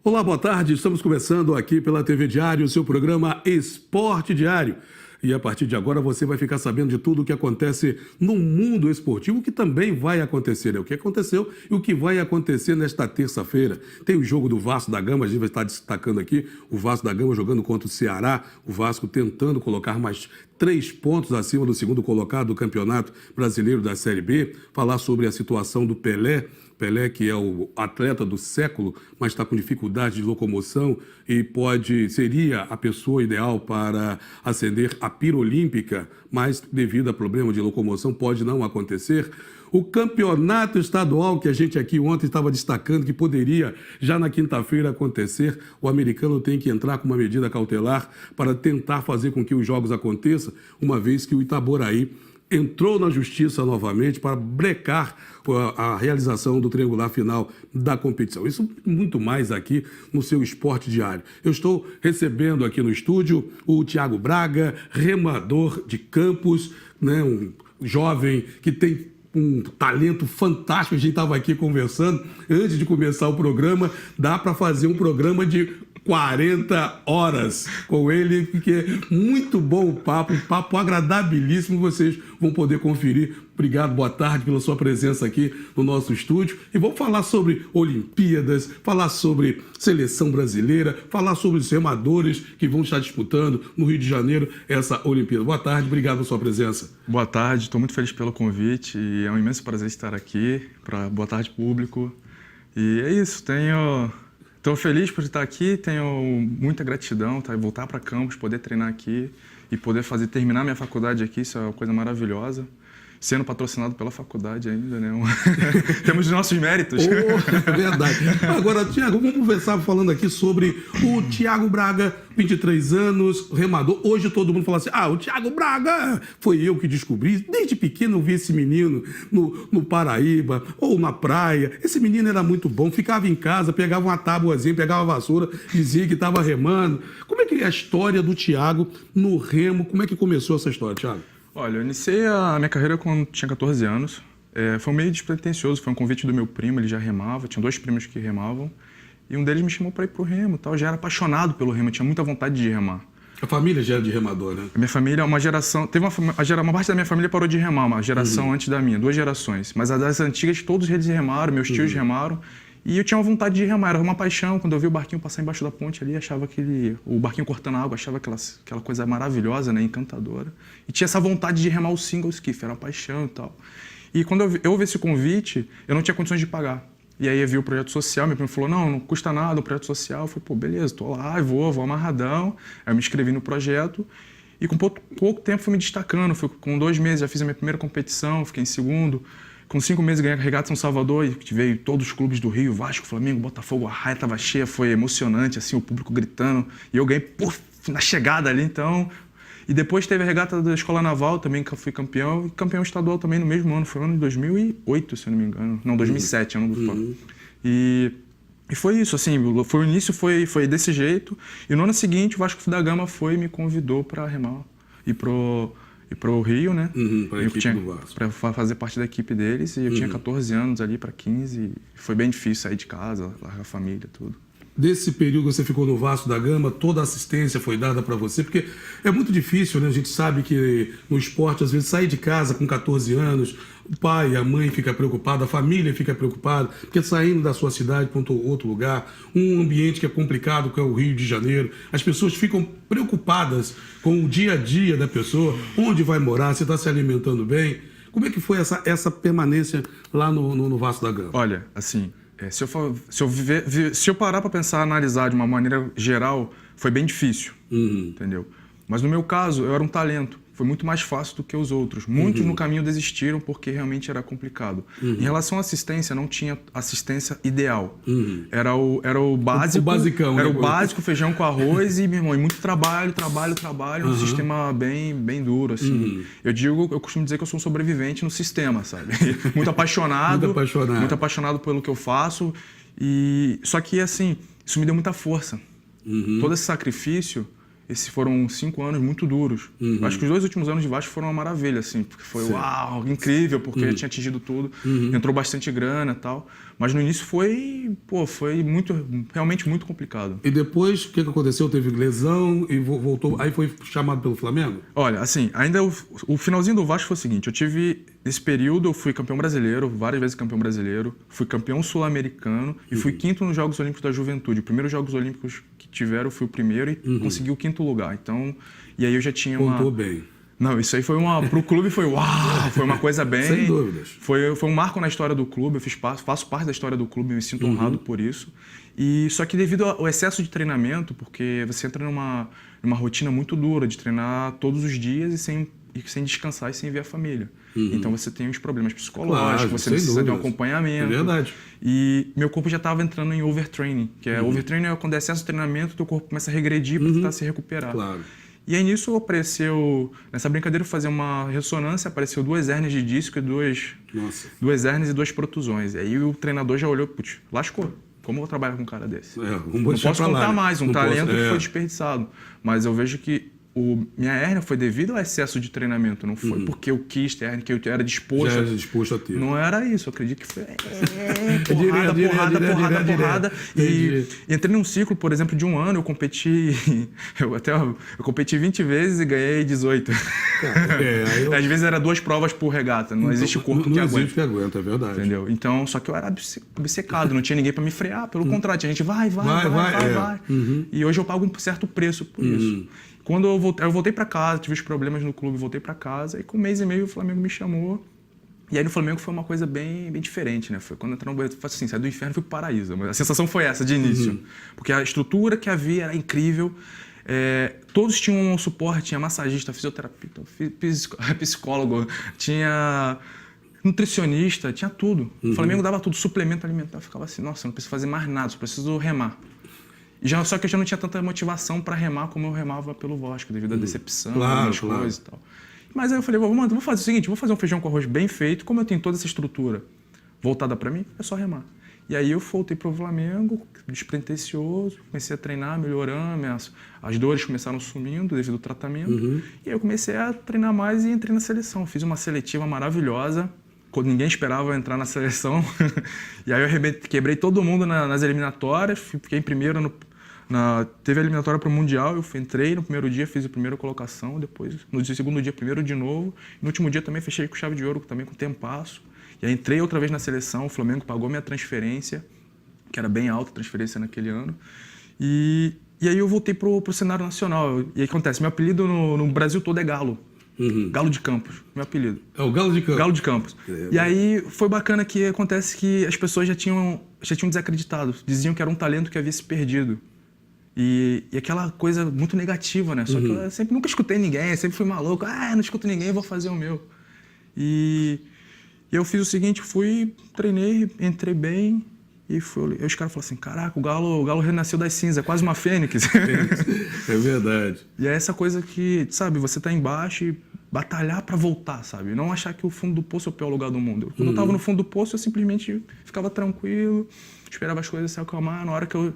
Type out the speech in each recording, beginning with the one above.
Olá, boa tarde. Estamos começando aqui pela TV Diário, o seu programa Esporte Diário. E a partir de agora você vai ficar sabendo de tudo o que acontece no mundo esportivo, que também vai acontecer, né? O que aconteceu e o que vai acontecer nesta terça-feira. Tem o jogo do Vasco da Gama, a gente vai estar destacando aqui o Vasco da Gama jogando contra o Ceará, o Vasco tentando colocar mais 3 pontos acima do segundo colocado do Campeonato Brasileiro da Série B, falar sobre a situação do Pelé, que é o atleta do século, mas está com dificuldade de locomoção e seria a pessoa ideal para ascender a pira olímpica, mas devido a problema de locomoção pode não acontecer. O campeonato estadual que a gente aqui ontem estava destacando que poderia já na quinta-feira acontecer, o americano tem que entrar com uma medida cautelar para tentar fazer com que os jogos aconteçam, uma vez que o Itaboraí entrou na justiça novamente para brecar a realização do triangular final da competição. Isso muito mais aqui no seu Esporte Diário. Eu estou recebendo aqui no estúdio o Thiago Braga, remador de Campos, né, um jovem que tem um talento fantástico. A gente estava aqui conversando antes de começar o programa, dá para fazer um programa de 40 horas com ele, porque é muito bom o papo, um papo agradabilíssimo, vocês vão poder conferir. Obrigado, boa tarde pela sua presença aqui no nosso estúdio. E vamos falar sobre Olimpíadas, falar sobre seleção brasileira, falar sobre os remadores que vão estar disputando no Rio de Janeiro essa Olimpíada. Boa tarde, obrigado pela sua presença. Boa tarde, estou muito feliz pelo convite e é um imenso prazer estar aqui. Boa tarde, público. E é isso, estou feliz por estar aqui, tenho muita gratidão, voltar para Campos, poder treinar aqui e poder terminar minha faculdade aqui, isso é uma coisa maravilhosa. Sendo patrocinado pela faculdade ainda, né? Temos os nossos méritos. Oh, verdade. Agora, Thiago, vamos conversar falando aqui sobre o Thiago Braga, 23 anos, remador. Hoje todo mundo fala assim, o Thiago Braga foi eu que descobri. Desde pequeno eu vi esse menino no Paraíba ou na praia. Esse menino era muito bom, ficava em casa, pegava uma tábuazinha, pegava a vassoura, dizia que estava remando. Como é que é a história do Thiago no remo? Como é que começou essa história, Thiago? Olha, eu iniciei a minha carreira quando tinha 14 anos. Foi meio despretensioso, foi um convite do meu primo, ele já remava, tinha 2 primos que remavam. E um deles me chamou para ir pro remo, tal. Eu já era apaixonado pelo remo, eu tinha muita vontade de remar. A família já era de remador, né? A minha família é uma geração... uma parte da minha família parou de remar, uma geração antes da minha, 2 gerações. Mas as das antigas, todos eles remaram, meus tios remaram. E eu tinha uma vontade de remar, era uma paixão. Quando eu vi o barquinho passar embaixo da ponte ali, achava o barquinho cortando a água, achava aquela coisa maravilhosa, né, encantadora. E tinha essa vontade de remar o single skiff, era uma paixão e tal. E quando eu ouvi esse convite, eu não tinha condições de pagar. E aí eu vi o projeto social, meu primo falou, não custa nada o projeto social. Eu falei, pô, beleza, tô lá, vou amarradão. Aí eu me inscrevi no projeto. E com pouco tempo fui me destacando, com 2 meses já fiz a minha primeira competição, fiquei em segundo. Com 5 meses ganhei a Regata São Salvador e veio todos os clubes do Rio, Vasco, Flamengo, Botafogo, a raia estava cheia, foi emocionante, assim, o público gritando. E eu ganhei na chegada ali, então... E depois teve a regata da Escola Naval também, que eu fui campeão, e campeão estadual também no mesmo ano, foi no ano de 2008, se eu não me engano. Não, 2007, ano do Fórum. E foi isso, assim, o início foi desse jeito. E no ano seguinte, o Vasco da Gama me convidou para remar e pro Rio, né? Para fazer parte da equipe deles. E eu tinha 14 anos ali para 15. E foi bem difícil sair de casa, largar a família, tudo. Desse período que você ficou no Vasco da Gama, toda a assistência foi dada para você? Porque é muito difícil, né? A gente sabe que no esporte, às vezes, sair de casa com 14 anos, o pai, a mãe fica preocupada, a família fica preocupada, porque saindo da sua cidade para outro lugar, um ambiente que é complicado, que é o Rio de Janeiro, as pessoas ficam preocupadas com o dia a dia da pessoa, onde vai morar, se está se alimentando bem. Como é que foi essa permanência lá no Vasco da Gama? Olha, assim... Se eu parar para pensar, analisar de uma maneira geral, foi bem difícil, entendeu? Mas no meu caso, eu era um talento. Foi muito mais fácil do que os outros. Muitos no caminho desistiram porque realmente era complicado. Em relação à assistência, não tinha assistência ideal. Era o básico. O basicão. Era o básico, feijão com arroz e, meu irmão, e muito trabalho. Um sistema bem duro, assim. Eu costumo dizer que eu sou um sobrevivente no sistema, sabe? Muito apaixonado. Muito apaixonado pelo que eu faço. Só que, assim, isso me deu muita força. Todo esse sacrifício... Esses foram 5 anos muito duros. Acho que os 2 últimos anos de Vasco foram uma maravilha, assim, porque foi uau, incrível, porque eu tinha atingido tudo, entrou bastante grana e tal. Mas no início foi realmente muito complicado. E depois, o que aconteceu? Teve lesão e voltou, aí foi chamado pelo Flamengo? Olha, assim, ainda o finalzinho do Vasco foi o seguinte, nesse período eu fui campeão brasileiro, várias vezes campeão brasileiro, fui campeão sul-americano e fui quinto nos Jogos Olímpicos da Juventude. Os primeiros Jogos Olímpicos que tiveram, eu fui o primeiro e consegui o quinto lugar. Então, e aí eu já tinha Contou bem. Não, isso aí foi pro clube foi uau, foi uma coisa bem... Sem dúvidas. Foi um marco na história do clube, faço parte da história do clube, me sinto honrado por isso. E só que devido ao excesso de treinamento, porque você entra numa rotina muito dura de treinar todos os dias e sem descansar e sem ver a família. Então você tem uns problemas psicológicos, Claro, você sem precisa de um dúvidas. acompanhamento. É verdade. E meu corpo já estava entrando em overtraining, que é overtraining é quando é excesso de treinamento, teu corpo começa a regredir para tentar se recuperar. Claro. E aí nisso apareceu, nessa brincadeira eu fazia uma ressonância, apareceu 2 hérnias de disco e Nossa. 2 hérnias e 2 protusões. Aí o treinador já olhou, putz, lascou. Como eu vou trabalhar com um cara desse? Não Não posso contar mais, um Não talento posso, que foi desperdiçado. Mas eu vejo que minha hérnia foi devido ao excesso de treinamento, não foi porque eu quis ter hérnia, que eu era disposto. Já era disposto a ter. Não era isso, eu acredito que foi Direto. porrada. E entrei num ciclo, por exemplo, de um ano, eu competi eu competi 20 vezes e ganhei 18. Cara, Às vezes era 2 provas por regata, não existe corpo que não aguenta. existe que aguenta, é verdade. Entendeu? Então, só que eu era obcecado, não tinha ninguém para me frear, pelo contrário, tinha gente vai. E hoje eu pago um certo preço por isso. Quando eu voltei para casa, tive os problemas no clube, voltei para casa e com 1 mês e meio o Flamengo me chamou. E aí no Flamengo foi uma coisa bem diferente, né? Foi quando eu entrei no banheiro, eu assim, saí do inferno e fui pro paraíso. Mas a sensação foi essa de início. Porque a estrutura que havia era incrível. Todos tinham um suporte, tinha massagista, fisioterapeuta, psicólogo, tinha nutricionista, tinha tudo. O Flamengo dava tudo, suplemento alimentar. Eu ficava assim, nossa, eu não preciso fazer mais nada, só preciso remar. Só que eu já não tinha tanta motivação para remar como eu remava pelo Vasco, devido à decepção, algumas coisas e tal. Mas aí eu falei, vou fazer o seguinte, vou fazer um feijão com arroz bem feito, como eu tenho toda essa estrutura voltada para mim, é só remar. E aí eu voltei pro Flamengo, despretensioso, comecei a treinar, melhorando, as dores começaram sumindo devido ao tratamento. E aí eu comecei a treinar mais e entrei na seleção. Fiz uma seletiva maravilhosa, quando ninguém esperava eu entrar na seleção. E aí eu quebrei todo mundo nas eliminatórias, fiquei em primeiro teve a eliminatória para o Mundial, eu entrei no primeiro dia, fiz a primeira colocação, depois no segundo dia, primeiro de novo. No último dia também fechei com chave de ouro, também com tempasso. E aí entrei outra vez na seleção, o Flamengo pagou minha transferência, que era bem alta a transferência naquele ano. E aí eu voltei pro cenário nacional. E aí acontece, meu apelido no Brasil todo é Galo. Galo de Campos, meu apelido. É o Galo de Campos. Galo de Campos. E aí foi bacana que acontece que as pessoas já tinham desacreditado, diziam que era um talento que havia se perdido. E aquela coisa muito negativa, né? Só que eu nunca escutei ninguém, sempre fui maluco. Não escuto ninguém, vou fazer o meu. E eu fiz o seguinte, treinei, entrei bem e os caras falaram assim, caraca, o Galo renasceu das cinzas, quase uma fênix. É verdade. E é essa coisa que, sabe, você tá embaixo e batalhar para voltar, sabe? Não achar que o fundo do poço é o pior lugar do mundo. Quando eu tava no fundo do poço, eu simplesmente ficava tranquilo, esperava as coisas se acalmar, na hora que eu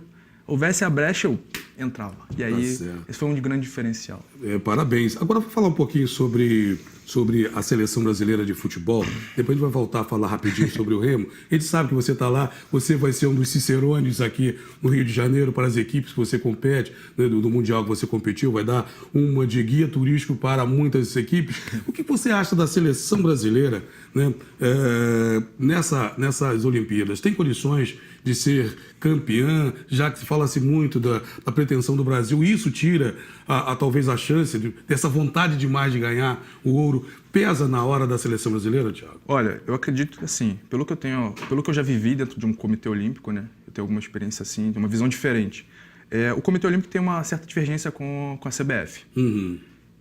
houvesse a brecha, eu entrava. E aí, esse foi um grande diferencial. Parabéns. Agora, vou falar um pouquinho sobre a seleção brasileira de futebol. Depois a gente vai voltar a falar rapidinho sobre o Remo. A gente sabe que você está lá, você vai ser um dos cicerones aqui no Rio de Janeiro para as equipes que você compete, né, do Mundial que você competiu, vai dar uma de guia turístico para muitas equipes. O que você acha da seleção brasileira, né, nessas Olimpíadas? Tem condições de ser campeã, já que se fala-se muito da pretensão do Brasil, isso tira talvez a chance dessa vontade demais de ganhar o ouro, pesa na hora da seleção brasileira, Thiago? Olha, eu acredito que assim, pelo que eu já vivi dentro de um comitê olímpico, né, eu tenho alguma experiência assim, de uma visão diferente. O comitê olímpico tem uma certa divergência com a CBF.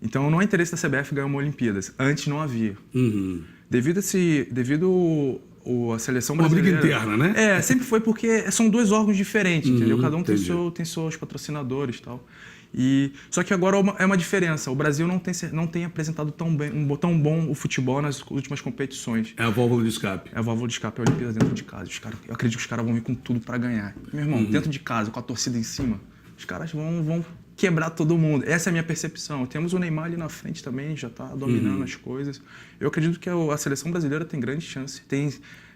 Então não é interesse da CBF ganhar uma Olimpíadas, antes não havia. Devido a seleção brasileira... Uma briga interna, né? Sempre foi porque são 2 órgãos diferentes, entendeu? Cada um tem seus patrocinadores e tal. Só que agora é uma diferença. O Brasil não tem apresentado tão bom o futebol nas últimas competições. É a válvula de escape. É a válvula de escape, é a Olimpíada dentro de casa. Eu acredito que os caras vão vir com tudo para ganhar. Meu irmão, dentro de casa, com a torcida em cima, os caras vão quebrar todo mundo. Essa é a minha percepção. Temos o Neymar ali na frente também, já está dominando as coisas. Eu acredito que a seleção brasileira tem grande chance.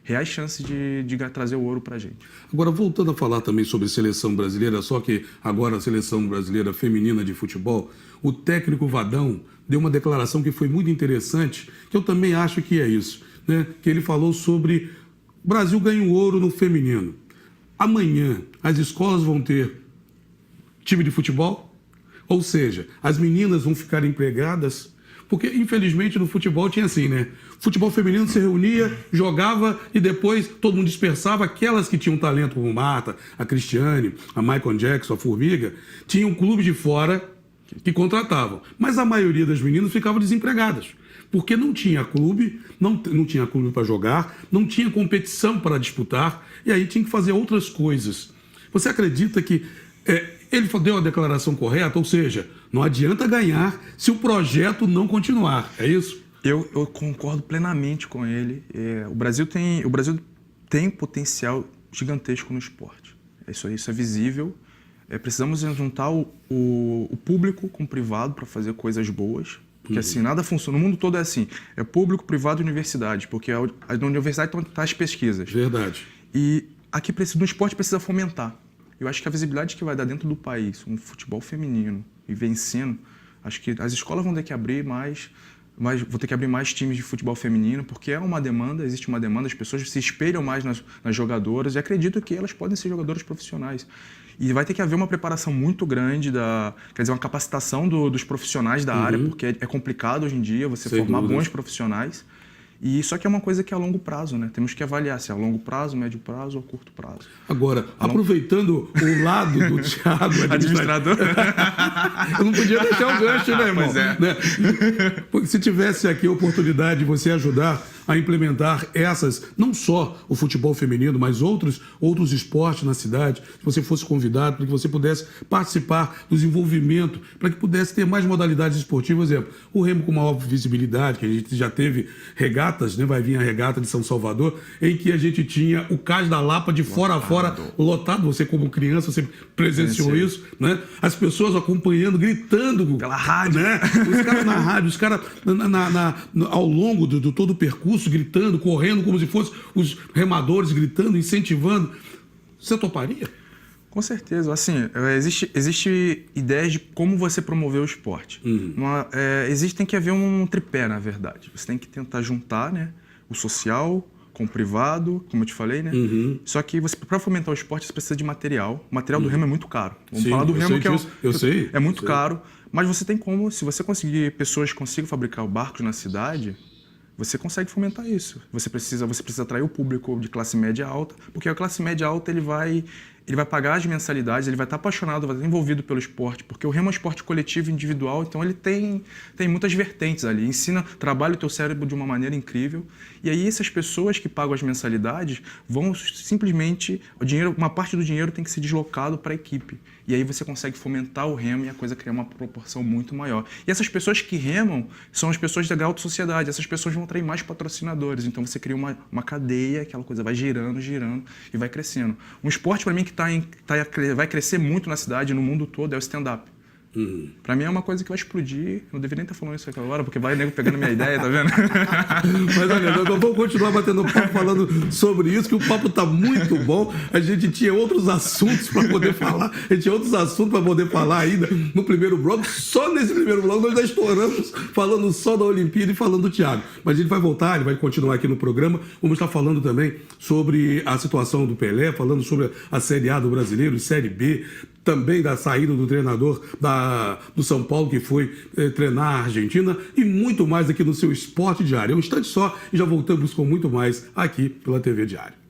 reais chances de trazer o ouro para a gente. Agora, voltando a falar também sobre seleção brasileira, só que agora a seleção brasileira feminina de futebol, o técnico Vadão deu uma declaração que foi muito interessante, que eu também acho que é isso, né? Que ele falou sobre o Brasil ganha o ouro no feminino. Amanhã as escolas vão ter time de futebol, ou seja, as meninas vão ficar empregadas. Porque, infelizmente, no futebol tinha assim, né? Futebol feminino se reunia, jogava e depois todo mundo dispersava. Aquelas que tinham talento, como Marta, a Cristiane, a Michael Jackson, a Formiga, tinham um clube de fora que contratavam. Mas a maioria das meninas ficavam desempregadas. Porque não tinha clube, não tinha clube para jogar, não tinha competição para disputar, e aí tinha que fazer outras coisas. Você acredita que ele deu a declaração correta? Ou seja, não adianta ganhar se o projeto não continuar. É isso? Eu concordo plenamente com ele. O Brasil tem potencial gigantesco no esporte. Isso é visível. Precisamos juntar o público com o privado para fazer coisas boas. Porque assim, nada funciona. No mundo todo é assim. É público, privado e universidade. Porque na universidade estão as pesquisas. Verdade. E aqui no esporte precisa fomentar. Eu acho que a visibilidade que vai dar dentro do país, um futebol feminino e vencendo, acho que as escolas vão ter que abrir vão ter que abrir mais times de futebol feminino, porque existe uma demanda, as pessoas se espelham mais nas jogadoras e acredito que elas podem ser jogadoras profissionais. E vai ter que haver uma preparação muito grande, uma capacitação dos profissionais da área, porque é complicado hoje em dia você formar bons profissionais. E só que é uma coisa que é a longo prazo, né? Temos que avaliar se é a longo prazo, médio prazo ou curto prazo. Agora, aproveitando o lado do Thiago, administrador. Eu não podia deixar o gancho, né, irmão? Pois é. Né? Porque se tivesse aqui a oportunidade de você ajudar a implementar não só o futebol feminino, mas outros esportes na cidade, se você fosse convidado, para que você pudesse participar do desenvolvimento, para que pudesse ter mais modalidades esportivas, por exemplo, o remo com maior visibilidade, que a gente já teve regatas, né? Vai vir a regata de São Salvador, em que a gente tinha o Cais da Lapa de fora a fora lotado. Você, como criança, você presenciou isso, né? As pessoas acompanhando, gritando pela rádio, né? Os caras na rádio, os caras ao longo de todo o percurso, gritando, correndo, como se fossem os remadores gritando, incentivando. Você toparia? Com certeza. Assim, existe ideias de como você promover o esporte. Tem que haver um tripé, na verdade. Você tem que tentar juntar, né, o social com o privado, como eu te falei, né? Só que para fomentar o esporte, você precisa de material. O material do remo é muito caro. Vamos falar do remo, que é muito caro. Mas você tem como, se você conseguir, pessoas consigam fabricar barcos na cidade, você consegue fomentar isso. Você precisa atrair o público de classe média alta, porque a classe média alta ele vai pagar as mensalidades, ele vai estar apaixonado, vai estar envolvido pelo esporte, porque o remo é um esporte coletivo, individual, então ele tem muitas vertentes ali, trabalha o teu cérebro de uma maneira incrível, e aí essas pessoas que pagam as mensalidades vão simplesmente, uma parte do dinheiro tem que ser deslocado para a equipe, e aí você consegue fomentar o remo e a coisa criar uma proporção muito maior. E essas pessoas que remam são as pessoas da alta sociedade, essas pessoas vão atrair mais patrocinadores, então você cria uma cadeia, aquela coisa vai girando e vai crescendo. Um esporte para mim que vai crescer muito na cidade, no mundo todo, é o stand-up. Pra mim é uma coisa que vai explodir. Eu não deveria nem estar falando isso aqui agora, porque vai nego pegando minha ideia, tá vendo? Mas olha, nós vamos continuar batendo papo falando sobre isso, que o papo tá muito bom. A gente tinha outros assuntos para poder falar. Ainda no primeiro bloco. Só nesse primeiro bloco nós já estouramos falando só da Olimpíada e falando do Thiago. Mas a gente vai voltar, ele vai continuar aqui no programa. Vamos estar falando também sobre a situação do Pelé, falando sobre a Série A do Brasileiro, Série B, também da saída do treinador do São Paulo, que foi treinar a Argentina, e muito mais aqui no seu Esporte Diário. É um instante só e já voltamos com muito mais aqui pela TV Diário.